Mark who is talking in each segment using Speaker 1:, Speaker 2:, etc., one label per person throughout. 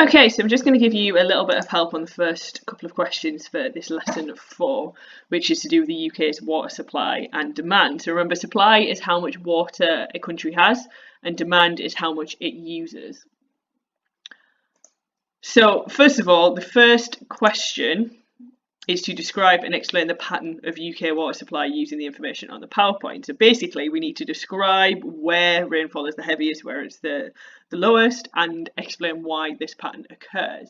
Speaker 1: Okay, so I'm just going to give you a little bit of help on the first couple of questions for this lesson 4, which is to do with the UK's water supply and demand. So remember, supply is how much water a country has, and demand is how much it uses. So first of all, the first question is to describe and explain the pattern of UK water supply using the information on the PowerPoint. So basically we need to describe where rainfall is the heaviest, where it's the lowest, and explain why this pattern occurs.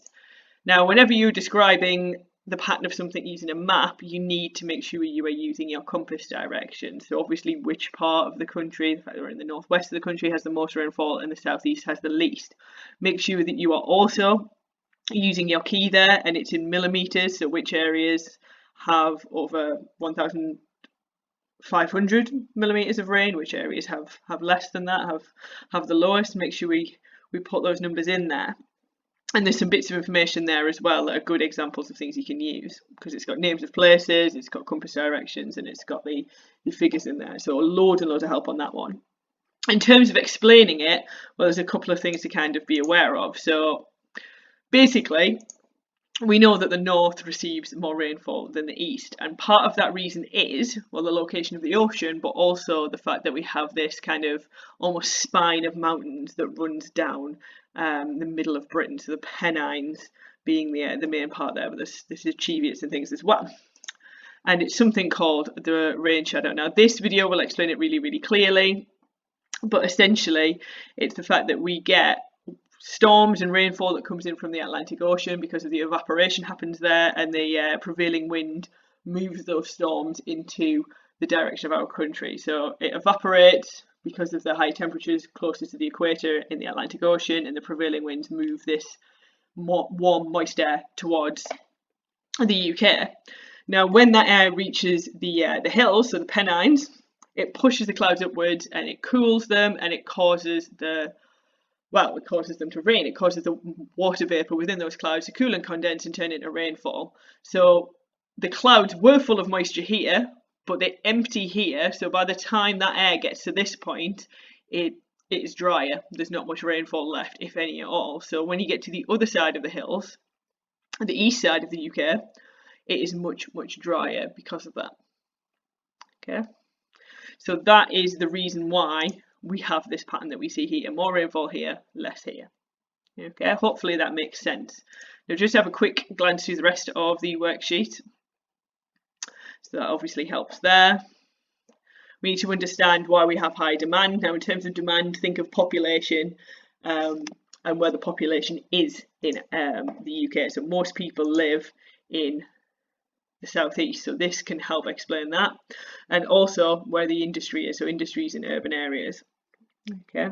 Speaker 1: Now, whenever you're describing the pattern of something using a map, you need to make sure you are using your compass direction. So obviously which part of the country, in fact we're in the northwest of the country, has the most rainfall and the southeast has the least. Make sure that you are also using your key there and it's in millimeters, so which areas have over 1,500 millimeters of rain, which areas have less than that, have the lowest. Make sure we put those numbers in there. And there's some bits of information there as well that are good examples of things you can use, because it's got names of places, it's got compass directions, and it's got the figures in there. So loads and loads of help on that one. In terms of explaining it, well, there's a couple of things to kind of be aware of. So basically, we know that the north receives more rainfall than the east, and part of that reason is, well, the location of the ocean, but also the fact that we have this kind of almost spine of mountains that runs down the middle of Britain, so the Pennines being the main part there, but there's the Cheviots and things as well. And it's something called the rain shadow. Now, this video will explain it really, really clearly, but essentially it's the fact that we get storms and rainfall that comes in from the Atlantic Ocean because of the evaporation happens there, and the prevailing wind moves those storms into the direction of our country. So it evaporates because of the high temperatures closer to the equator in the Atlantic Ocean, and the prevailing winds move this warm, moist air towards the UK. Now, when that air reaches the hills, so the Pennines, it pushes the clouds upwards and it cools them, and it causes them to rain. It causes the water vapour within those clouds to cool and condense and turn into rainfall. So the clouds were full of moisture here, but they empty here. So by the time that air gets to this point, it is drier. There's not much rainfall left, if any at all. So when you get to the other side of the hills, the east side of the UK, it is much, much drier because of that. Okay, so that is the reason why we have this pattern that we see here. More rainfall here, less here. Okay, hopefully that makes sense. Now just have a quick glance through the rest of the worksheet. So that obviously helps there. We need to understand why we have high demand. Now in terms of demand, think of population and where the population is in the UK. So most people live in the southeast, so this can help explain that, and also where the industry is, so industries in urban areas. Okay,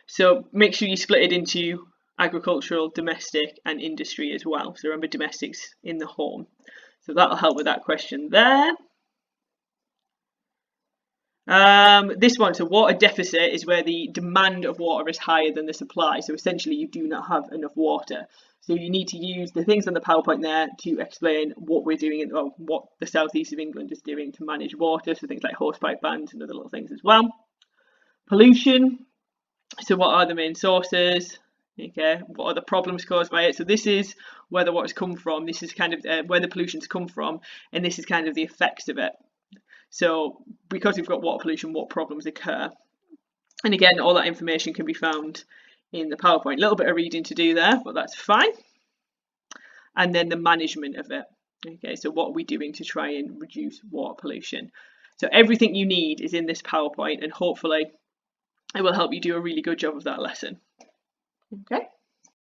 Speaker 1: so make sure you split it into agricultural, domestic and industry as well. So remember, domestics in the home, so that'll help with that question there. This one, so water deficit is where the demand of water is higher than the supply, so essentially you do not have enough water. So you need to use the things on the PowerPoint there to explain what we're doing, what the southeast of England is doing to manage water, so things like hosepipe bans and other little things as well. Pollution, so what are the main sources? Okay, what are the problems caused by it? So this is where the water's come from, this is kind of where the pollution's come from, and this is kind of the effects of it. So because we've got water pollution, what problems occur? And again, all that information can be found in the PowerPoint. A little bit of reading to do there, but that's fine. And then the management of it. Okay, so what are we doing to try and reduce water pollution? So everything you need is in this PowerPoint, and hopefully it will help you do a really good job of that lesson. Okay.